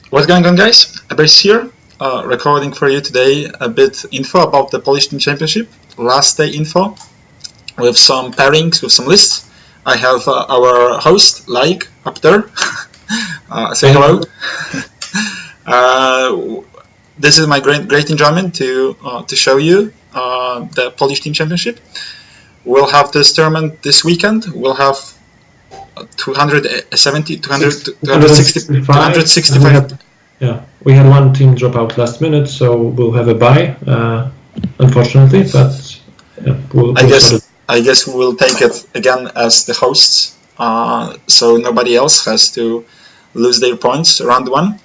What's going on, guys? Abbas here, recording for you today a bit info about the Polish Team Championship, last day info, with some pairings, with some lists. I have our host, Laik, up there. Say hello. This is my great enjoyment to show you the Polish Team Championship. We'll have this tournament this weekend. We'll have 265. Yeah, we had one team drop out last minute, so we'll have a bye, unfortunately. But yeah, I guess we'll take it again as the hosts, so nobody else has to lose their points round one.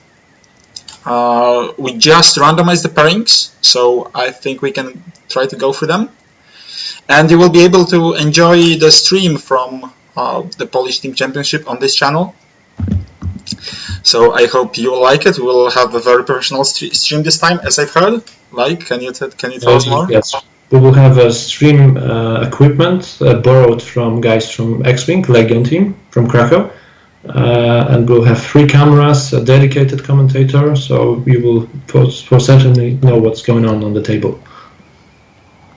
We just randomized the pairings, so I think we can try to go through them. And you will be able to enjoy the stream from the Polish Team Championship on this channel. So I hope you will like it. We'll have a very professional stream this time, as I've heard. Can you tell us more? Yes, we will have a stream equipment borrowed from guys from X-Wing, Legion team from Krakow. And we'll have 3 cameras, a dedicated commentator, so you will for certainly know what's going on the table.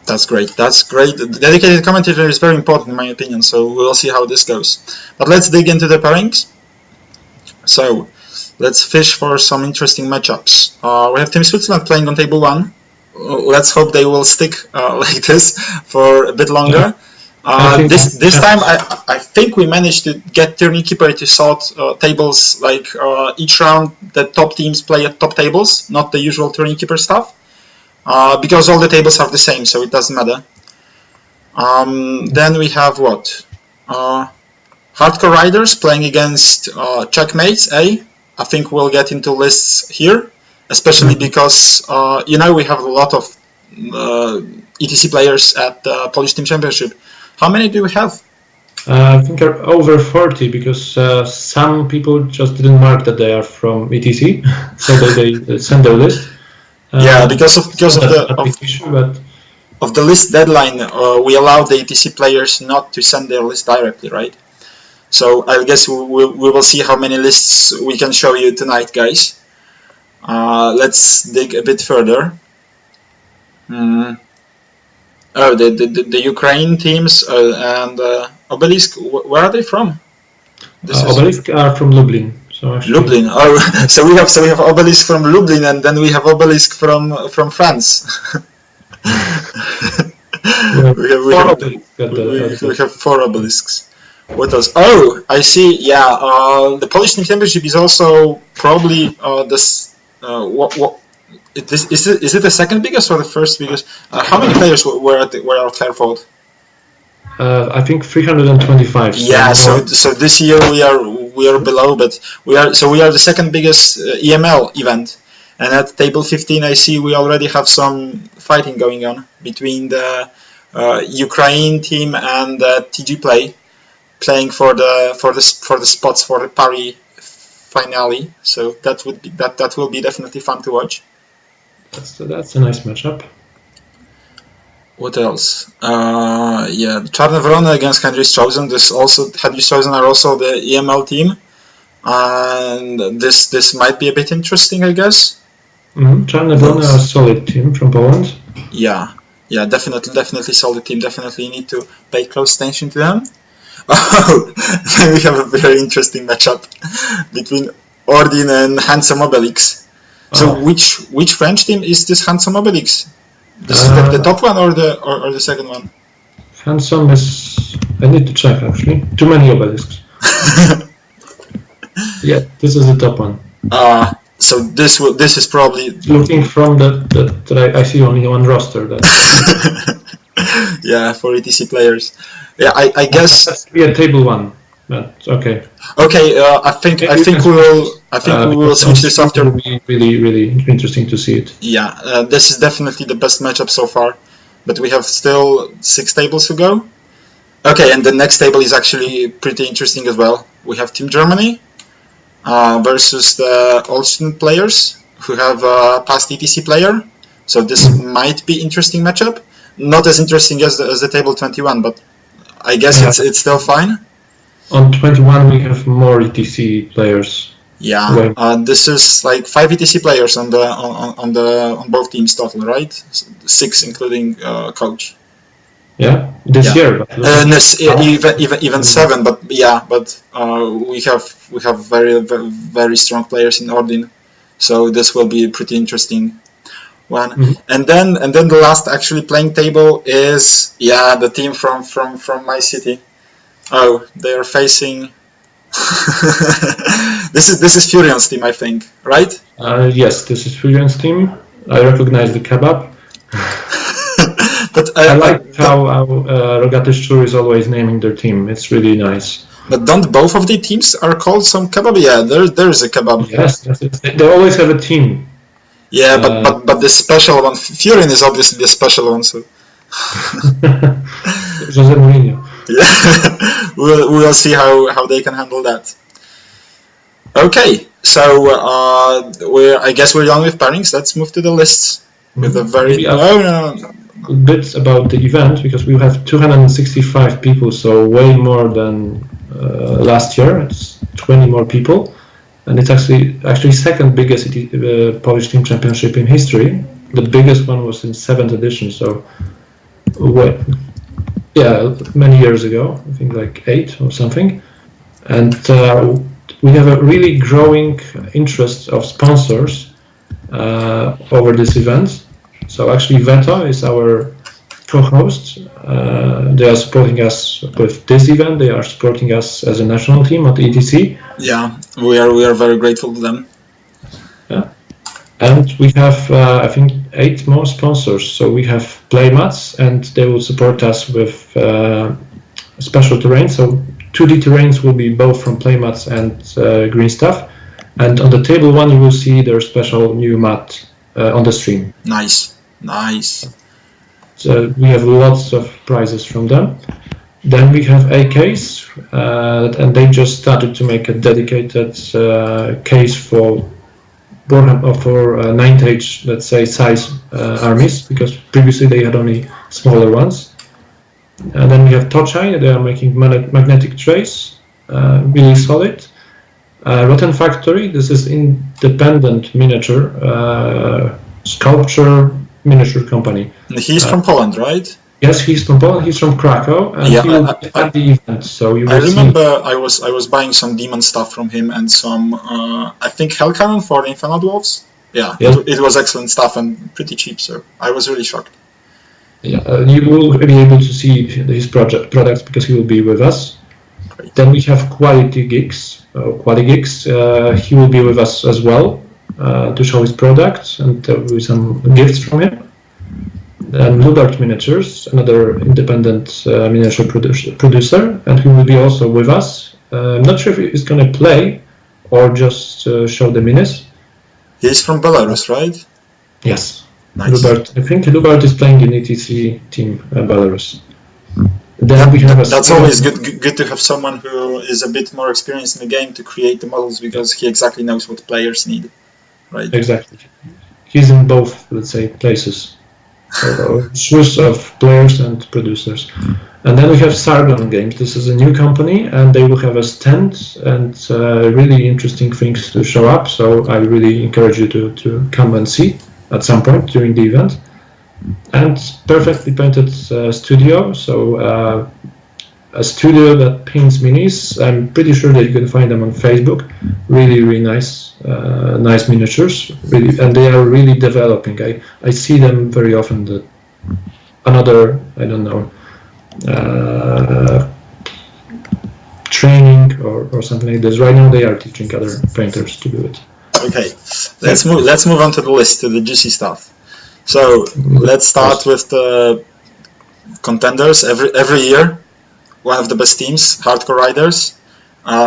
That's great. The dedicated commentator is very important in my opinion, so we'll see how this goes. But let's dig into the pairings. So let's fish for some interesting matchups. We have Team Switzerland playing on table 1. Let's hope they will stick like this for a bit longer. This time I think we managed to get Tourney Keeper to sort tables like each round the top teams play at top tables, not the usual Tourney Keeper stuff. Because all the tables are the same, so it doesn't matter. Then we have what? Hardcore Riders playing against Checkmates A. I think we'll get into lists here, especially because we have a lot of ETC players at the Polish Team Championship. How many do we have? I think are over 40 because some people just didn't mark that they are from ETC, so they send their list. Because of the list deadline, we allow the ETC players not to send their list directly, right? So I guess we will see how many lists we can show you tonight, guys. Let's dig a bit further. The Ukraine teams and Obelisk, where are they from? Obelisk are from Lublin. So Lublin. Oh, so we have Obelisk from Lublin, and then we have Obelisk from France. we have 4 obelisks. What else? Oh, I see. Yeah, the Polish Team Championship is also probably this. Is it the second biggest or the first biggest? How many players were at Fairfield? I think 325. Yeah, so this year we are below, but we are the second biggest EML event, and at table 15 I see we already have some fighting going on between the Ukraine team and TG playing for the spots for the Paris finale. So that will be definitely fun to watch. That's a nice matchup. What else? Czarne Wrony against Henry's Chosen. Henry's Chosen are also the EML team, and this might be a bit interesting, I guess. Czarne Wrony are a solid team from Poland. Yeah, definitely solid team. Definitely need to pay close attention to them. Oh, we have a very interesting matchup between Ordin and Handsome Obelix. So which French team is this Handsome Obelix? This is the top one or the second one? Handsome is... I need to check actually. Too many obelisks. Yeah, this is the top one. So this is probably... Looking from that I see only one roster. Yeah, for ETC players. Yeah, I guess... That's table 1. But okay. Okay, I think we will switch this after. It will be really interesting to see it. Yeah, this is definitely the best matchup so far, but we have still 6 tables to go. Okay, and the next table is actually pretty interesting as well. We have Team Germany versus the Olsztyn players who have a past ETC player. So this might be interesting matchup. Not as interesting as the table 21, but I guess it's still fine. On 21 we have more ETC players. Yeah, this is like 5 ETC players on both teams total, right? 6 including coach. Yeah, this year. But even 7, but yeah, but we have very strong players in Ordin, so this will be a pretty interesting one. And then the last actually playing table is the team from my city. Oh, they are facing. This is Furion's team, I think, right? Yes, this is Furion's team. I recognize the kebab. But I like how Rogaty Szczur is always naming their team. It's really nice. But don't both of the teams are called some kebab? Yeah, there's a kebab. Yes, they always have a team. Yeah, but the special one, Furion is obviously the special one. So. Jose Mourinho. Yeah, we'll see how they can handle that. Okay, so I guess we're done with pairings. Let's move to the lists with a very bit about the event, because we have 265 people, so way more than last year. It's 20 more people, and it's actually second biggest Polish team championship in history. The biggest one was in 7th edition, so many years ago, I think like 8 or something. And we have a really growing interest of sponsors over this event. So actually VETO is our co-host. They are supporting us with this event. They are supporting us as a national team at ETC. Yeah, we are very grateful to them. Yeah. And we have, I think, 8 more sponsors. So we have playmats, and they will support us with special terrain. So 2D terrains will be both from playmats and green stuff. And on the table 1, you will see their special new mat on the stream. Nice. So we have lots of prizes from them. Then we have AKs, and they just started to make a dedicated case for 9th age, let's say, size armies, because previously they had only smaller ones. And then we have Tochai. They are making magnetic trays, really solid. Rotten Factory. This is independent miniature sculpture miniature company. He's from Poland, right? Yes, he's from Poland. He's from Krakow, and he will be at the event. So you will I remember I was buying some demon stuff from him and some I think Hell Cannon for the Inferno Dwarves. Yeah, yes. It was excellent stuff and pretty cheap, so I was really shocked. Yeah, you will be able to see his products because he will be with us. Great. Then we have Quality Geeks. He will be with us as well to show his products, and there will be some gifts from him. And Lubert Miniatures, another independent miniature producer, and he will be also with us. I'm not sure if he's going to play or just show the minis. He's from Belarus, right? Yes. Nice. I think Lubert is playing in ETC team Belarus. Then we have that's always good to have someone who is a bit more experienced in the game to create the models, because he exactly knows what players need, right? Exactly. He's in both, let's say, places. Source of players and producers. And then we have Sargon Games. This is a new company, and they will have a stand and really interesting things to show up. So I really encourage you to come and see at some point during the event. And perfectly painted studio. So a studio that paints minis. I'm pretty sure that you can find them on Facebook. Really nice miniatures. Really, and they are really developing. I see them very often. That another, I don't know, training or something like this. Right now they are teaching other painters to do it. Okay, let's move on to the list, to the juicy stuff. So let's start with the contenders. Every year, one of the best teams, Hardcore Riders.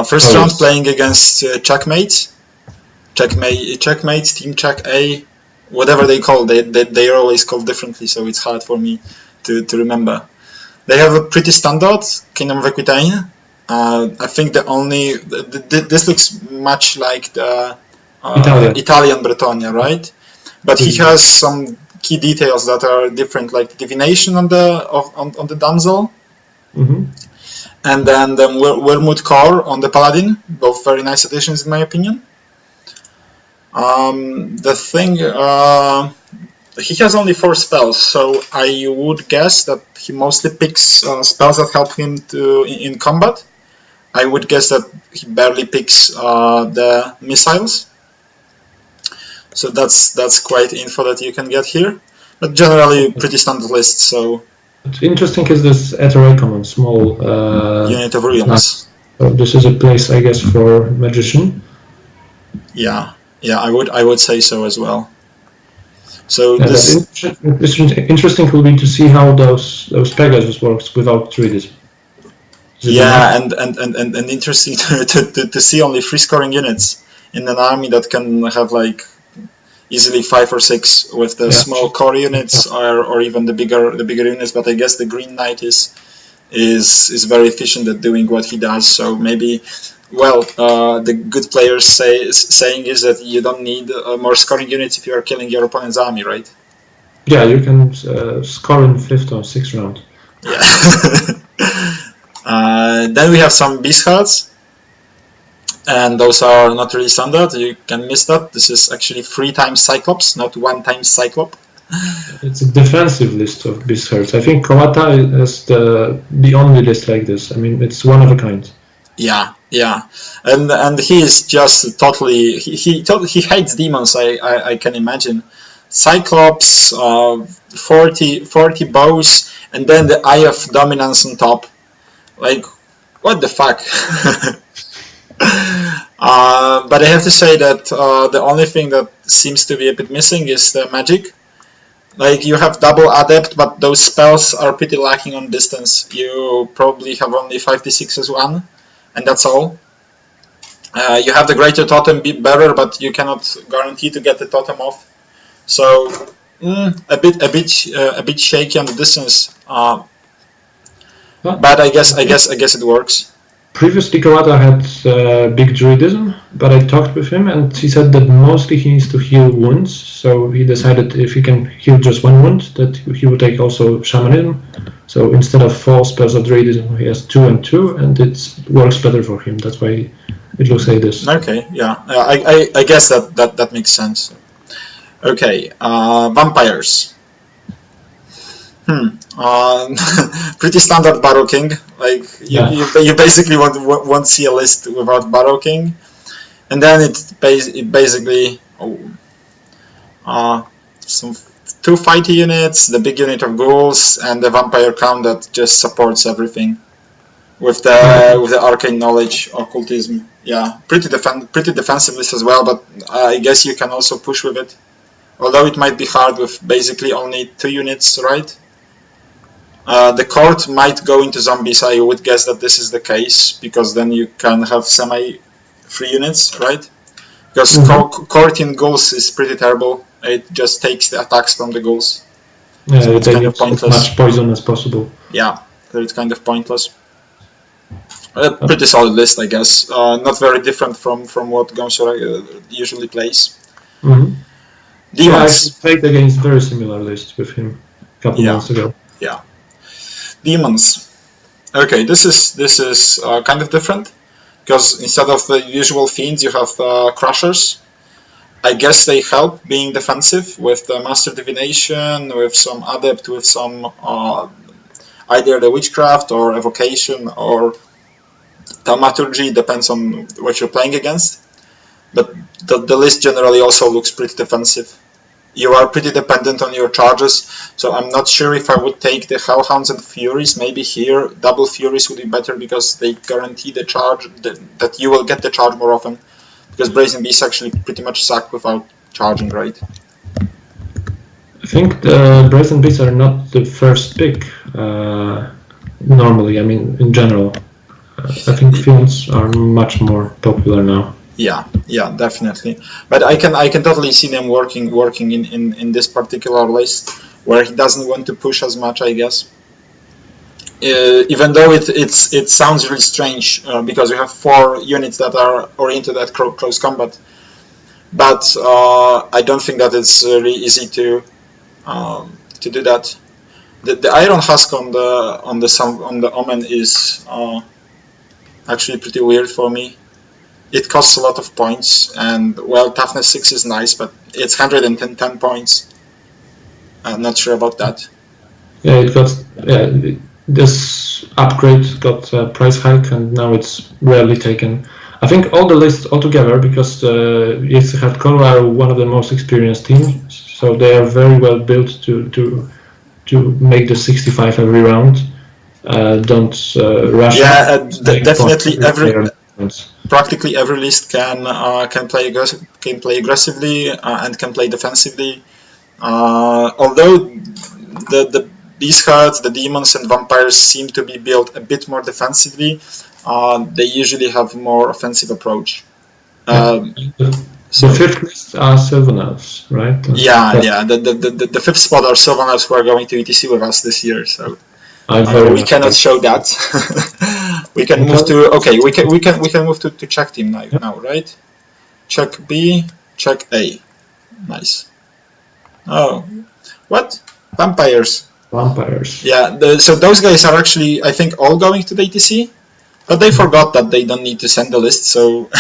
First round playing against Checkmates, Team Check A, whatever they call. They are always called differently, so it's hard for me to remember. They have a pretty standard Kingdom of Aquitaine. I think this looks much like the Italian Bretonia, right? But he has some key details that are different, like divination on the damsel, and then the Wormwood Core on the Paladin. Both very nice additions in my opinion. The thing, he has only 4 spells, so I would guess that he mostly picks spells that help him in combat. I would guess that he barely picks the missiles. So that's quite info that you can get here. But generally, pretty standard list. So what's interesting is this Ether command, small unit of ruins. So this is a place, I guess, for magician. Yeah, I would say so as well. So interesting will be to see how those Pegasus works without Druidism. Yeah, and interesting to see only 3 scoring units in an army that can have like easily 5 or 6 with the small core units or even the bigger units. But I guess the Green Knight is very efficient at doing what he does. So maybe, well, the good players saying is that you don't need more scoring units if you are killing your opponent's army, right? Yeah, you can score in 5th or 6th round. Yeah. Then we have some Beast Hearts, and those are not really standard. You can miss that. This is actually 3 times Cyclops, not 1 times Cyclop. It's a defensive list of Beast Hearts. I think Kawata is the only list like this. I mean, it's one of a kind. Yeah, and he is just totally he hates demons. I can imagine. Cyclops, 40 bows, and then the Eye of Dominance on top. Like, what the fuck? But I have to say that the only thing that seems to be a bit missing is the magic. Like, you have double adept, but those spells are pretty lacking on distance. You probably have only 5d6 as 1, and that's all. You have the greater totem bearer, but you cannot guarantee to get the totem off. So a bit shaky on the distance. But I guess it works. Previously, Kawata had big druidism, but I talked with him and he said that mostly he needs to heal wounds. So he decided if he can heal just 1 wound, that he would take also shamanism. So instead of 4 spells of druidism, he has 2 and 2, and it works better for him. That's why it looks like this. Okay, yeah, I guess that makes sense. Okay, vampires. Pretty standard Barrow King. Like you basically won't see a list without Barrow King, and then it basically some 2 fighty units, the big unit of ghouls, and the vampire count that just supports everything with the arcane knowledge, occultism. Yeah, pretty defensive list as well. But I guess you can also push with it, although it might be hard with basically only 2 units, right? The court might go into zombies. I would guess that this is the case, because then you can have semi-free units, right? Because court in ghouls is pretty terrible. It just takes the attacks from the ghouls. Yeah, so it's kind of pointless. As much poison as possible. Yeah, so it's kind of pointless. A pretty solid list, I guess. Not very different from what Gonsora usually plays. Demons. Yeah, I played against very similar list with him a couple months ago. Yeah. Demons. Okay, this is kind of different, because instead of the usual fiends, you have crushers. I guess they help being defensive with the master divination, with some adept, with some either the witchcraft or evocation or thaumaturgy, depends on what you're playing against. But the list generally also looks pretty defensive. You are pretty dependent on your charges, so I'm not sure if I would take the Hellhounds and Furies. Maybe here double Furies would be better, because they guarantee the charge, that you will get the charge more often, because Brazen Beasts actually pretty much suck without charging, right? I think the Brazen Beasts are not the first pick normally. I mean, in general, I think Fiends are much more popular now. Yeah, definitely. But I can totally see them working in this particular list, where he doesn't want to push as much, I guess. Even though it sounds really strange, because you have 4 units that are oriented at close combat. But I don't think that it's really easy to do that. The Iron Husk on the Omen is actually pretty weird for me. it costs a lot of points, and well, toughness 6 is nice, but it's 110 points. I'm not sure about that. Yeah, it got this upgrade got a price hike, and now it's rarely taken. I think all the lists altogether, because the Hardcore are one of the most experienced teams, so they are very well built to make the 65 every round. Don't rush Yeah, up. definitely practically every list can play aggressively and can play defensively. Although the beast cards, the demons and vampires seem to be built a bit more defensively, they usually have more offensive approach. The fifth list are Sylvanels, right? Yeah. The fifth spot are Sylvanels who are going to ETC with us this year, so we cannot show that. We can move to we can move to check team now, right? Check B, check A. Nice. Oh, what? Vampires. Yeah, so those guys are actually, I think, all going to the ETC, but they forgot that they don't need to send the list, so...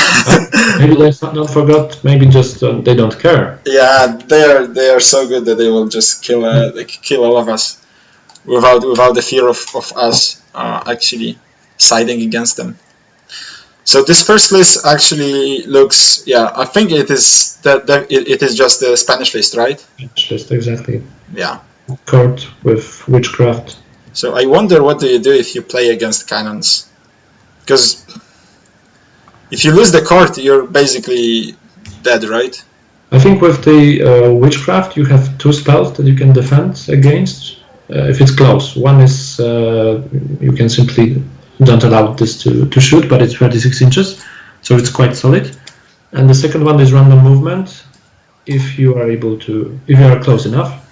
Maybe they don't forgot, maybe just they don't care. Yeah, they are so good that they will just kill all of us without the fear of us actually siding against them. So this first list actually looks, yeah, I think it is it is just the Spanish list, right? Spanish list, exactly. Yeah. Court with witchcraft. So I wonder what do you do if you play against cannons, because if you lose the court, you're basically dead, right? I think with the witchcraft, you have 2 spells that you can defend against if it's close. One is you can simply don't allow this to shoot, but it's 36 inches, so it's quite solid. And the second one is random movement, if you are able to, if you are close enough.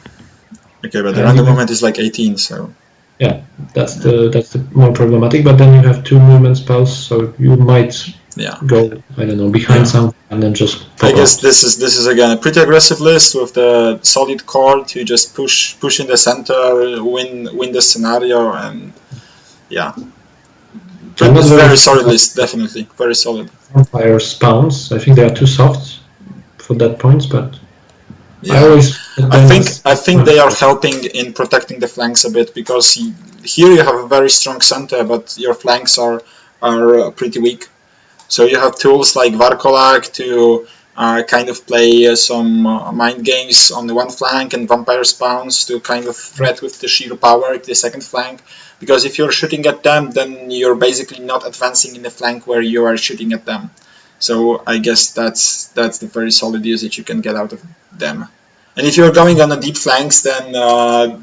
Okay, but the random movement is like 18, so... Yeah, that's the more problematic, but then you have 2 movement spells, so you might go, I don't know, behind something and then just I guess this is again a pretty aggressive list with the solid court. You just push in the center, win the scenario, and yeah. It's a very solid list, definitely. Very solid. Vampire spawns, I think they are too soft for that points, but yeah. I think they are helping in protecting the flanks a bit, because here you have a very strong center, but your flanks are pretty weak. So you have tools like Varkolak to kind of play some mind games on the one flank, and vampire spawns to kind of threat with the sheer power at the second flank. Because if you're shooting at them, then you're basically not advancing in the flank where you are shooting at them. So I guess that's the very solid usage you can get out of them. And if you're going on the deep flanks, then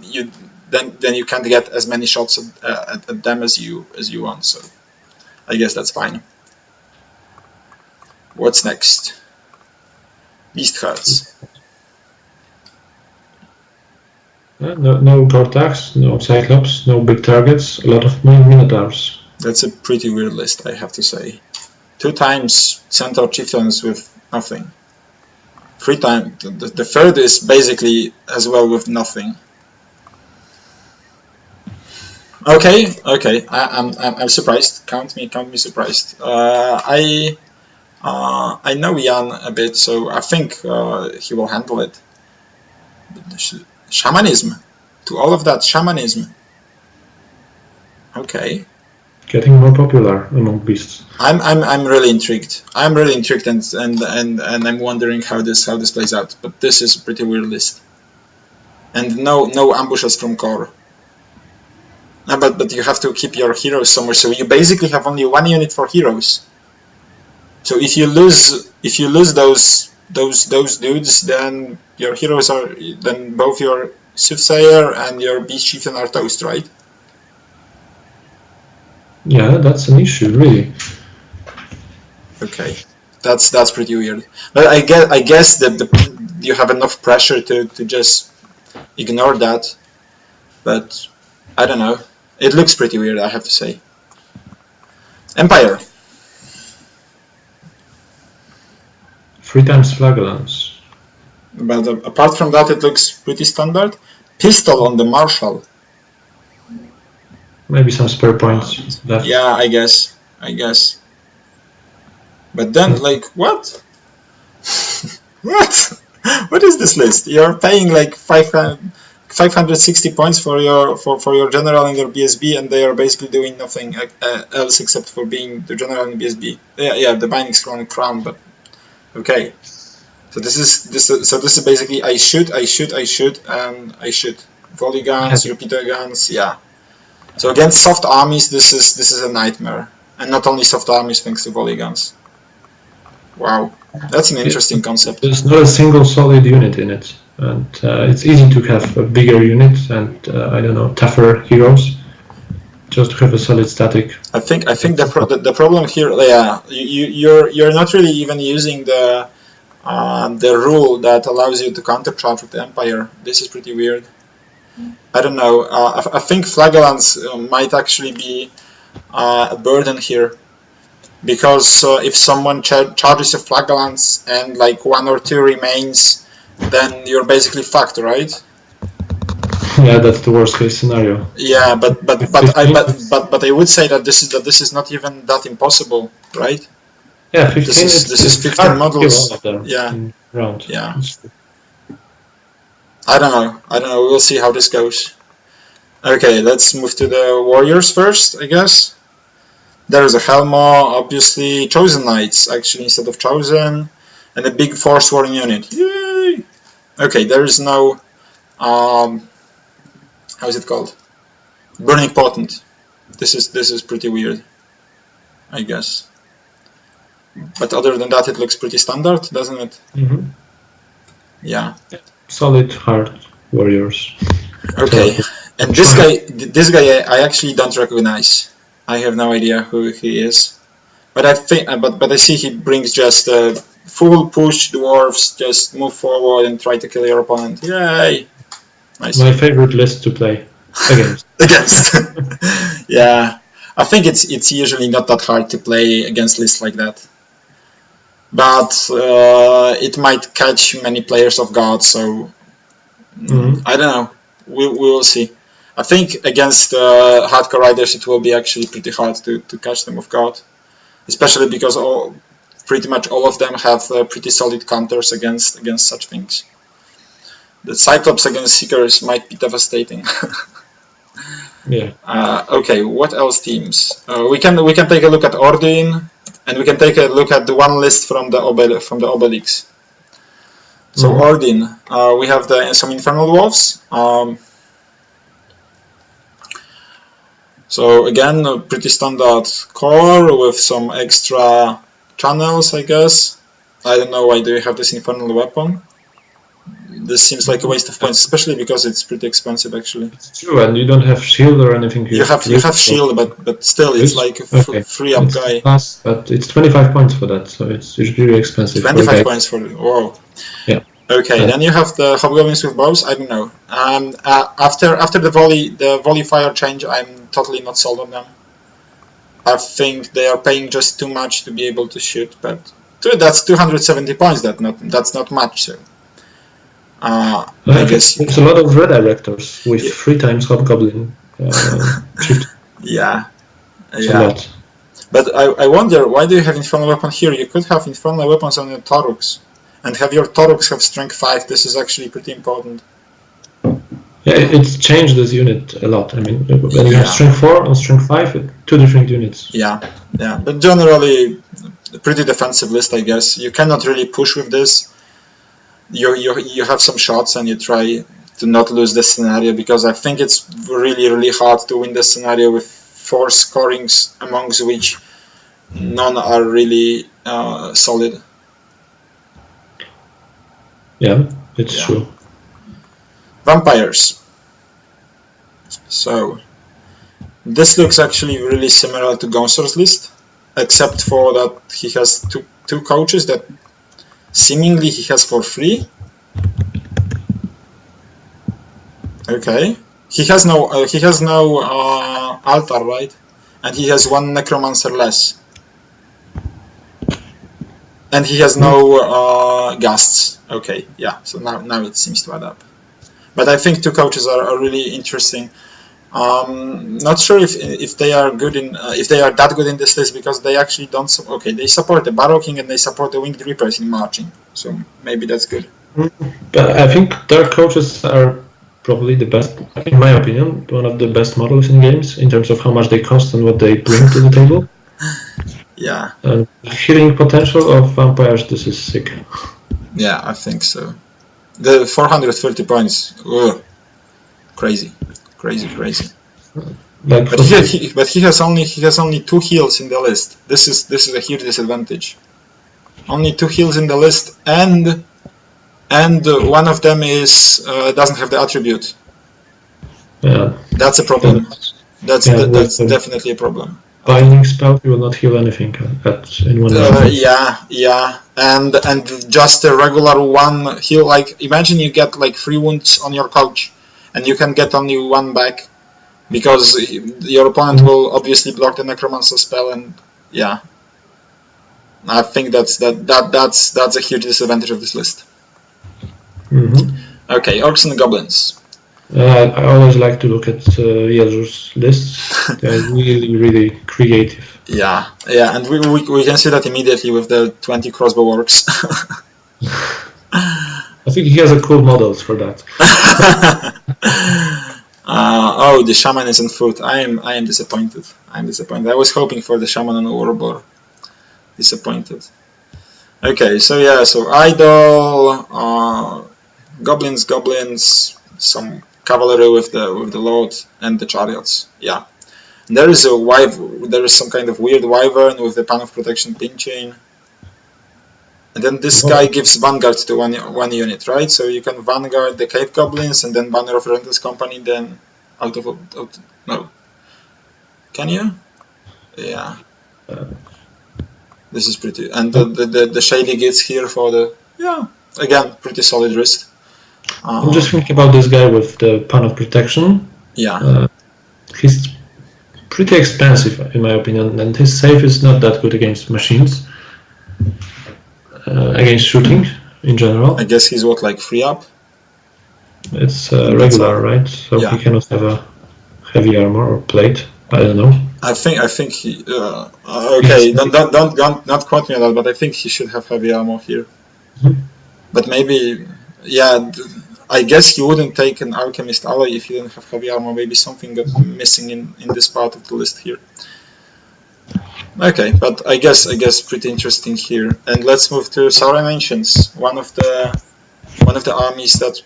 you can't get as many shots at them as you want. So I guess that's fine. What's next? Beast Hearts. No Gortax, no Cyclops, no big targets, a lot of Minotaurs. That's a pretty weird list, I have to say. 2 times Centaur Chieftains with nothing. 3 times. The third is basically as well with nothing. Okay. I'm surprised. Count me surprised. I know Jan a bit, so I think he will handle it. Shamanism. To all of that, shamanism. Okay. Getting more popular among beasts. I'm really intrigued. I'm really intrigued, and I'm wondering how this plays out. But this is a pretty weird list. And no ambushes from core. But you have to keep your heroes somewhere, so you basically have only 1 unit for heroes. So if you lose those dudes, then your heroes then both your Soothsayer and your Beast Chieftain are toast, right? Yeah, that's an issue, really. Okay, that's pretty weird. But I guess that you have enough pressure to just ignore that. But I don't know. It looks pretty weird, I have to say. Empire. 3 times Flagellants. But apart from that, it looks pretty standard. Pistol on the Marshal. Maybe some spare points left. Yeah, I guess. But then, like, what? What? What is this list? You're paying like 560 points for your general and your BSB, and they are basically doing nothing else except for being the general and BSB. Yeah, the binding crown, but okay. So this is basically I shoot, and I shoot. Volley guns, repeater guns, yeah. So against soft armies, this is a nightmare, and not only soft armies thanks to volley guns. Wow, that's an interesting concept. There's not a single solid unit in it, and it's easy to have a bigger unit and I don't know, tougher heroes. Just to have a solid static. I think the problem here, yeah, you're not really even using the rule that allows you to countercharge with the Empire. This is pretty weird. I don't know. I think flagellants might actually be a burden here, because if someone charges a flagellants and like 1 or 2 remains, then you're basically fucked, right? Yeah, that's the worst case scenario. Yeah, but I would say that this is not even that impossible, right? Yeah, 15. This is 15 models. Yeah. Round. Yeah. I don't know. We'll see how this goes. Okay, let's move to the warriors first, I guess. There's a Helmo, obviously. Chosen Knights, actually, instead of Chosen. And a big Forsworn unit. Yay! Okay, there is no... how is it called? Burning Potent. This is pretty weird, I guess. But other than that, it looks pretty standard, doesn't it? Mm-hmm. Yeah. Solid, hard warriors. Okay, and this guy, I actually don't recognize. I have no idea who he is. But I think, but I see he brings just full push dwarves, just move forward and try to kill your opponent. Yay! Nice. My favorite list to play against. Yeah, I think it's usually not that hard to play against lists like that. But it might catch many players off guard, so I don't know. We will see. I think against hardcore riders it will be actually pretty hard to catch them off guard, especially because pretty much all of them have pretty solid counters against such things. The Cyclops against Seekers might be devastating. Yeah. Okay, what else teams? We can take a look at Ordin, and we can take a look at the one list from the Obelix. So Ordin, we have some Infernal Wolves. So again, a pretty standard core with some extra channels, I guess. I don't know why do you have this Infernal weapon. This seems like a waste of points, especially because it's pretty expensive, actually. It's true, and you don't have shield or anything. You have shield, but still, it's like a free up guy. Plus, but it's 25 points for that, so it's really expensive. 25 points for it. Whoa. Yeah. Okay, then you have the Hobgoblins with bows. I don't know. After the volley fire change, I'm totally not sold on them. I think they are paying just too much to be able to shoot, but that's 270 points. That's not much. So. I guess it's a lot of redirectors with 3 times Hobgoblin. Yeah. It's a lot. But I wonder, why do you have Infernal Weapon here? You could have Infernal Weapons on your Tauruks, and have your Tauruks have Strength 5. This is actually pretty important. Yeah, it's changed this unit a lot. I mean, when you have Strength 4 and Strength 5, 2 different units. Yeah. But generally, a pretty defensive list, I guess. You cannot really push with this. You have some shots and you try to not lose this scenario, because I think it's really hard to win this scenario with 4 scorings, amongst which none are really solid. Yeah, it's true. Vampires. So this looks actually really similar to Gonsor's list, except for that he has two coaches that seemingly he has for free. Okay, he has no altar, right? And he has 1 necromancer less, and he has no ghasts. Okay, yeah. So now it seems to add up. But I think 2 coaches are really interesting. Not sure if they are good in if they are that good in this list, because they actually don't. Okay, they support the Barrow King and they support the Winged Reapers in marching, so maybe that's good. But I think their coaches are probably the best, in my opinion, one of the best models in games in terms of how much they cost and what they bring to the table. Yeah. Healing potential of vampires, this is sick. Yeah, I think so. The 430 points, crazy. Like, but he has only 2 heals in the list. This is a huge disadvantage. Only 2 heals in the list, and one of them is doesn't have the attribute. Yeah. That's a problem. That's definitely a problem. Binding spell, you will not heal anything in one round. Yeah, and just a regular 1 heal. Like, imagine you get like 3 wounds on your couch, and you can get only 1 back, because your opponent will obviously block the Necromancer spell, and yeah, I think that's a huge disadvantage of this list. Okay, Orcs and Goblins. I always like to look at Yazur's lists. They're really creative. Yeah, and we can see that immediately with the 20 crossbow orcs. I think he has a cool models for that. Oh, the shaman is on foot. I am disappointed. I was hoping for the shaman on Ouroboros. Disappointed. Okay, so idol, goblins, some cavalry with the load and the chariots. Yeah. And there is some kind of weird wyvern with the pan of protection pin chain. And then this guy gives vanguard to one unit, right? So you can vanguard the cave goblins and then banner of Relentless Company, then out no. Can you? Yeah. This is pretty, and the shady gets here for the again pretty solid wrist. I'm just thinking about this guy with the pan of protection. Yeah. He's pretty expensive in my opinion, and his save is not that good against machines. Against shooting in general. I guess he's like 3 up? It's regular, right? So he cannot have a heavy armor or plate. I don't know. I think he. Okay, don't quote me on that, but I think he should have heavy armor here. But maybe, I guess he wouldn't take an alchemist ally if he didn't have heavy armor. Maybe something got missing in this part of the list here. Okay, but I guess pretty interesting here. And let's move to Sauron Ancients, one of the armies that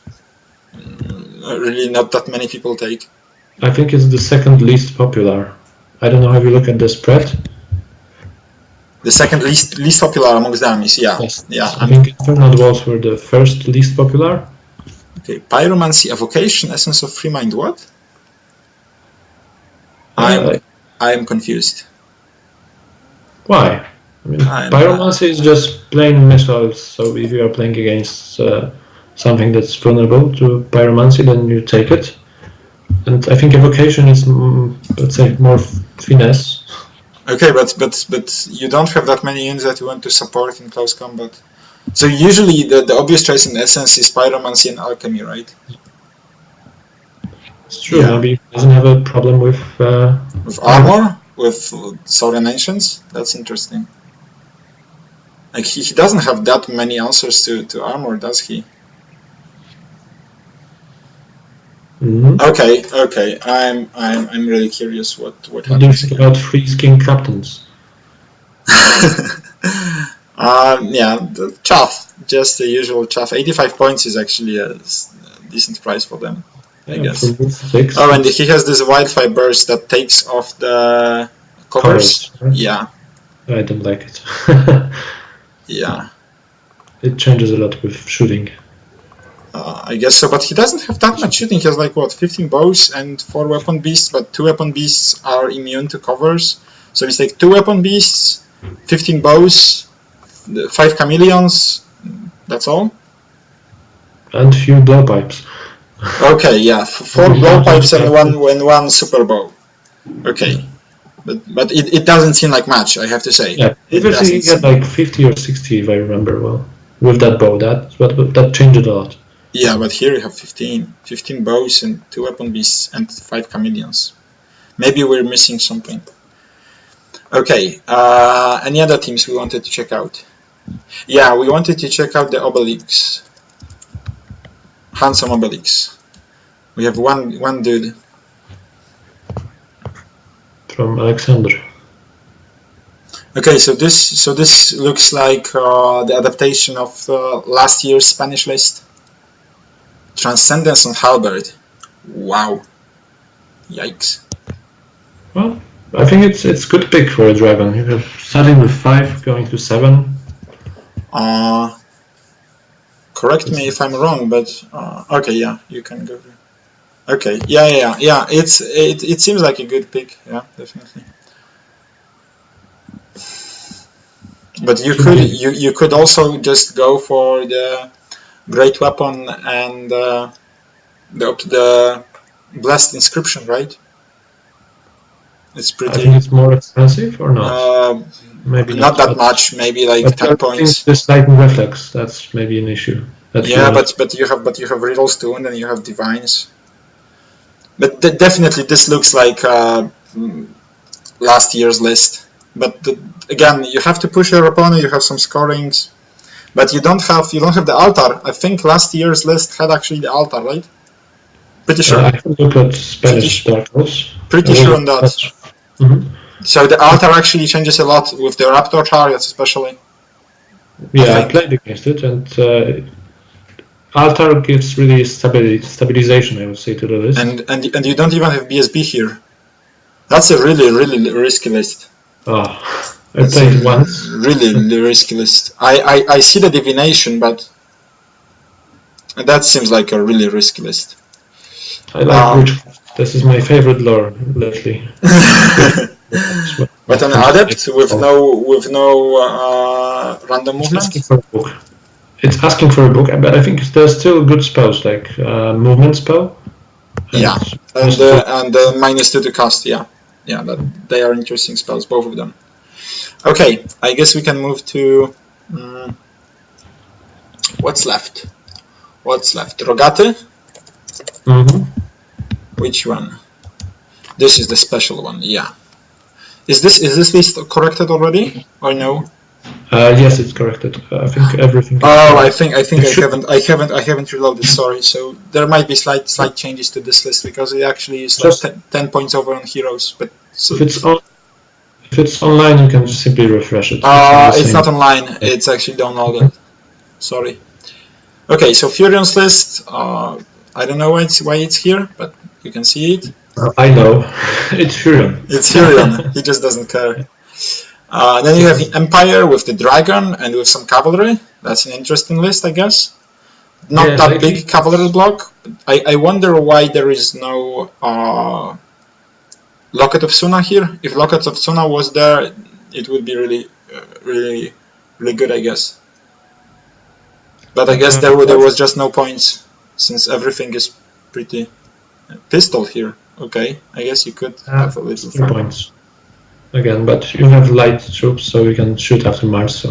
really not that many people take. I think it's the second least popular. I don't know how you look at the spread. The second least popular amongst the armies, yeah. Yes. Yeah. I think Infernal Walls were the first least popular. Okay, Pyromancy, Evocation, Essence of Free Mind, what? I am confused. Why? I mean, Pyromancy is just plain missiles, so if you are playing against something that's vulnerable to Pyromancy, then you take it. And I think Evocation is, let's say, more finesse. Okay, but you don't have that many units that you want to support in close combat. So usually the obvious choice in Essence is Pyromancy and Alchemy, right? It's true, maybe he doesn't have a problem with armor? With Sauron Ancients? That's interesting. Like he doesn't have that many answers to armor, does he? Okay. I'm really curious what happens. What do you think about Freeze King Captains? Chaff. Just the usual chaff. 85 points is actually a decent price for them, I guess. Oh, and he has this Wildfire Burst that takes off the covers. Right? Yeah. I don't like it. Yeah. It changes a lot with shooting. I guess so, but he doesn't have that much shooting. He has 15 bows and 4 weapon beasts, but 2 weapon beasts are immune to covers. So it's 2 weapon beasts, 15 bows, 5 chameleons, that's all. And few blowpipes. Okay, yeah, 4 blowpipes and one super bow. Okay, but it doesn't seem like much, I have to say. Yeah, previously he had 50 or 60 if I remember well with that bow. That changed a lot. Yeah, but here you have 15 bows and 2 weapon beasts and 5 chameleons. Maybe we're missing something. Okay, any other teams we wanted to check out? Yeah, we wanted to check out the Obelix. Handsome Obelix. We have one dude. From Alexander. Okay, so this looks like the adaptation of last year's Spanish list. Transcendence on Halberd. Wow. Yikes. Well, I think it's good pick for a dragon. You have starting with 5, going to 7. Correct me if I'm wrong, but okay, yeah, you can go. Okay, yeah. It seems like a good pick. Yeah, definitely. But you could also just go for the great weapon and the blessed inscription, right? It's pretty. I think it's more expensive or not? Maybe not that much. Maybe like 10 points. This lightning reflex, that's maybe an issue. Yeah, but you have riddles too, and then you have divines. But definitely this looks like last year's list. But again, you have to push your opponent. You have some scorings, but you don't have the altar. I think last year's list had actually the altar, right? Pretty sure. I can look at Spanish Dark Horse. Pretty sure on that. So the altar actually changes a lot with the Raptor chariots, especially. Yeah, I played against it, and altar gives really stabilization, I would say, to the list. And you don't even have BSB here. That's a really risky list. Oh, I played once. Really risky list. I see the divination, but that seems like a really risky list. I like witchcraft. This is my favorite lore lately. But an adept with no random movement. It's asking for a book, but I think there's still good spells like movement spell. Yeah, and -2 to cast. Yeah, that they are interesting spells, both of them. Okay, I guess we can move to what's left. Rogate? Which one? This is the special one. Yeah. Is this list corrected already or no? Yes, it's corrected. I think everything. Oh, I think I haven't reloaded. Sorry. So there might be slight changes to this list because it actually is like 10 points over on heroes. But so if it's online, you can simply refresh it. It's not online. It's actually downloaded. Sorry. Okay, so Furion's list. I don't know why it's here, but you can see it. I know. It's Furion. It's Furion. He just doesn't care. Then you have the Empire with the Dragon and with some cavalry. That's an interesting list, I guess. Not that big cavalry block. I wonder why there is no Locket of Suna here. If Locket of Suna was there, it would be really good, I guess. But I guess there was just no points, since everything is pretty pistol here. Okay, I guess you could have a little fun. Points. Again, but you have light troops, so you can shoot after Mars, so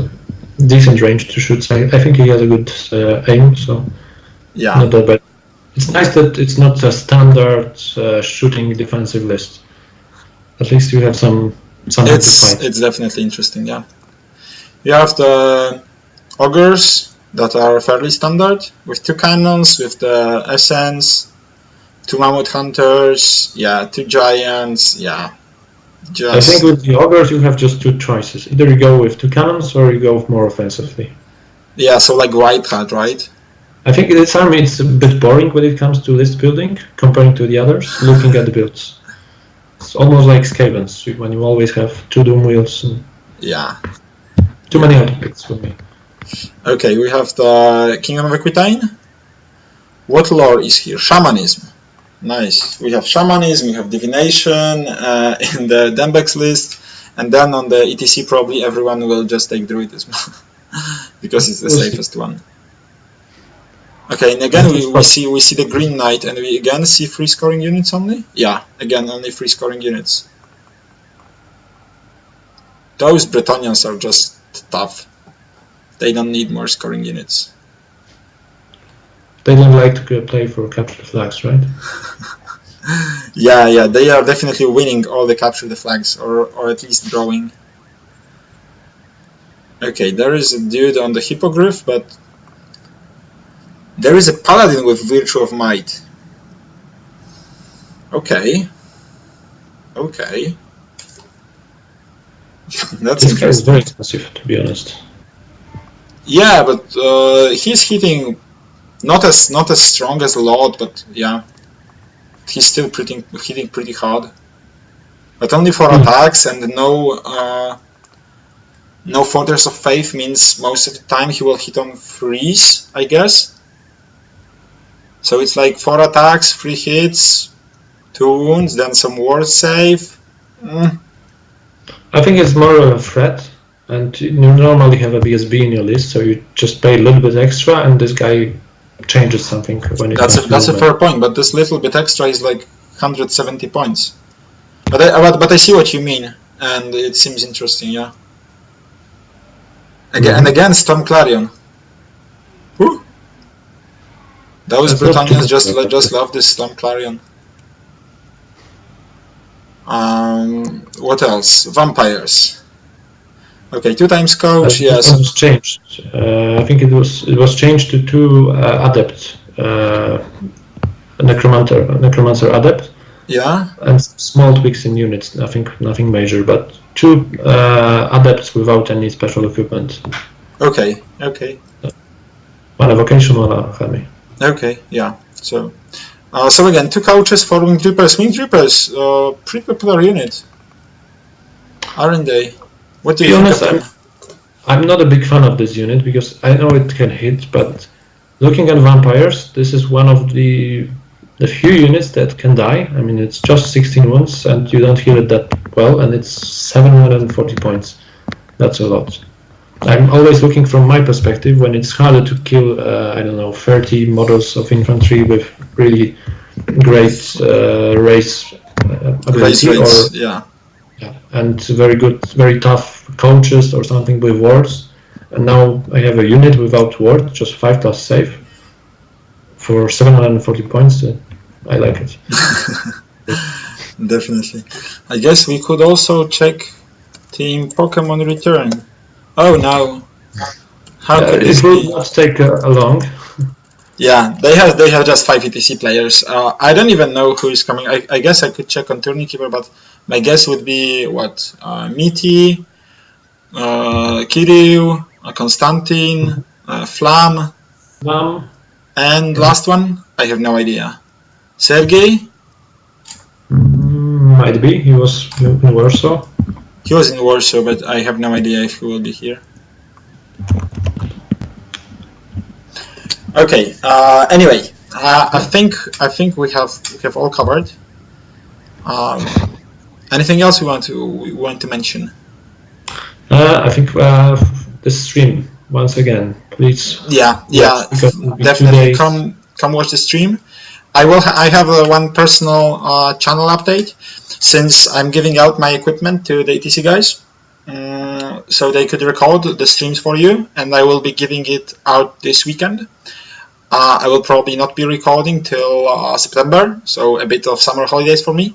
decent range to shoot. I think he has a good aim, so yeah. Not that bad. It's nice that it's not a standard shooting defensive list. At least you have some to fight. It's definitely interesting, yeah. You have the ogres that are fairly standard, with 2 cannons, with the essence, 2 mammoth hunters, 2 giants, I think with the ogres you have just 2 choices. Either you go with 2 cannons or you go more offensively. Yeah, so like White Hat, right? I think this army is a bit boring when it comes to list building, comparing to the others, looking at the builds. It's almost like Skavens, when you always have 2 Doom Wheels. And too many outpicks for me. Okay, we have the Kingdom of Aquitaine. What lore is here? Shamanism. Nice. We have Shamanism, we have Divination in the Dembex list, and then on the ETC probably everyone will just take Druidism because it's the safest one. Okay, and again we see the Green Knight, and we again see 3 scoring units only? Yeah, again only 3 scoring units. Those Bretonnians are just tough. They don't need more scoring units. they don't like to play for capture the flags, right? Yeah, they are definitely winning all the capture the flags, or at least drawing. Okay, there is a dude on the hippogriff, but there is a paladin with Virtue of Might. Okay. That's This guy is very interesting. expensive, to be honest. Yeah, but he's hitting not as strong as Lord, but yeah, he's still hitting pretty hard. But only 4 attacks and no Fortress of Faith means most of the time he will hit on freeze, I guess. So it's like 4 attacks, 3 hits, 2 wounds, then some ward save. I think it's more of a threat, and you normally have a BSB in your list, so you just pay a little bit extra, and this guy changes something when it comes to That's a movement. fair point, but this little bit extra is like 170 points. But I see what you mean, and it seems interesting, yeah. And again, Storm Clarion. Whew. Those That's not Britannians too bad. just love this Storm Clarion. What else? Vampires. Okay, 2 times coach. Yes. It was changed. I think it was changed to 2 adept, necromancer adept. Yeah. And small tweaks in units. Nothing major, but 2 adepts without any special equipment. Okay. One evocation, one alchemy. Okay. Yeah. So again, 2 coaches, 4 winged reapers. Winged reapers, pretty popular unit, aren't they? What do you think of them? I'm not a big fan of this unit because I know it can hit, but looking at vampires, this is one of the few units that can die. I mean, it's just 16 wounds and you don't heal it that well, and it's 740 points. That's a lot. I'm always looking from my perspective when it's harder to kill, 30 models of infantry with really great race ability, and very tough coaches or something with wards. And now I have a unit without ward, just 5+ save for 740 points. I like it. Definitely. I guess we could also check Team Pokemon Return. Oh no! How could this be? It will not take long. Yeah, they have just 5 ETC players. I don't even know who is coming. I guess I could check on Tourneykeeper, but my guess would be what? Miti, Kiryu, Konstantin, Flam, and last one? I have no idea. Sergey? Might be. He was in Warsaw. He was in Warsaw, but I have no idea if he will be here. Okay. Anyway, I think we have all covered. Anything else we want to mention? I think the stream once again, please. Yeah, definitely come watch the stream. I have one personal channel update, since I'm giving out my equipment to the ETC guys, so they could record the streams for you, and I will be giving it out this weekend. I will probably not be recording till September, so a bit of summer holidays for me.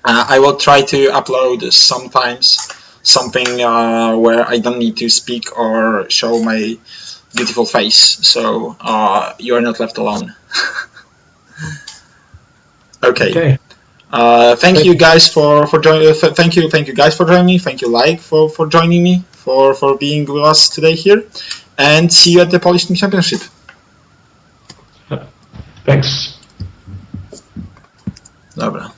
I will try to upload sometimes something where I don't need to speak or show my beautiful face, so you are not left alone. Okay. Thank you guys for joining. Thank you guys for joining me. Thank you, Like, for joining me, for being with us today here, and see you at the Polish Team Championship. Thanks. Dobra.